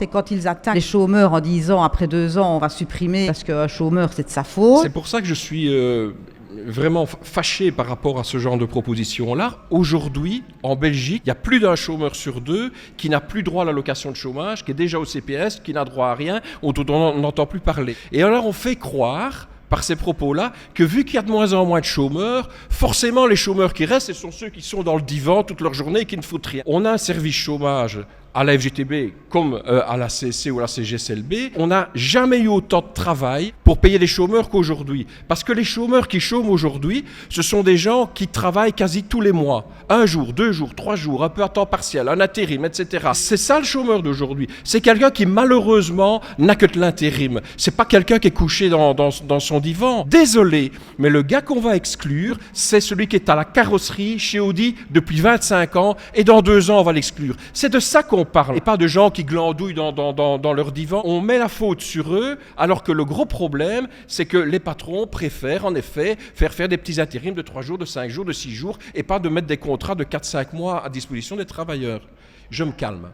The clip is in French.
Et quand ils attaquent les chômeurs en disant après 2 ans on va supprimer parce qu'un chômeur c'est de sa faute. C'est pour ça que je suis vraiment fâché par rapport à ce genre de proposition-là. Aujourd'hui, en Belgique, il y a plus d'un chômeur sur 2 qui n'a plus droit à l'allocation de chômage, qui est déjà au CPS, qui n'a droit à rien, dont on n'entend plus parler. Et alors on fait croire par ces propos-là, que vu qu'il y a de moins en moins de chômeurs, forcément les chômeurs qui restent, ce sont ceux qui sont dans le divan toute leur journée et qui ne foutent rien. On a un service chômage à la FGTB comme à la CSC ou à la CGSLB, on n'a jamais eu autant de travail pour payer les chômeurs qu'aujourd'hui. Parce que les chômeurs qui chôment aujourd'hui, ce sont des gens qui travaillent quasi tous les mois. 1 jour, 2 jours, 3 jours, un peu à temps partiel, un intérim, etc. C'est ça le chômeur d'aujourd'hui. C'est quelqu'un qui malheureusement n'a que de l'intérim. C'est pas quelqu'un qui est couché dans son divan. Désolé, mais le gars qu'on va exclure, c'est celui qui est à la carrosserie chez Audi depuis 25 ans et dans 2 ans on va l'exclure. C'est de ça qu'on parle et pas de gens qui glandouillent dans leur divan. On met la faute sur eux alors que le gros problème c'est que les patrons préfèrent en effet faire des petits intérims de 3 jours, de 5 jours, de 6 jours et pas de mettre des contrats de 4-5 mois à disposition des travailleurs. Je me calme.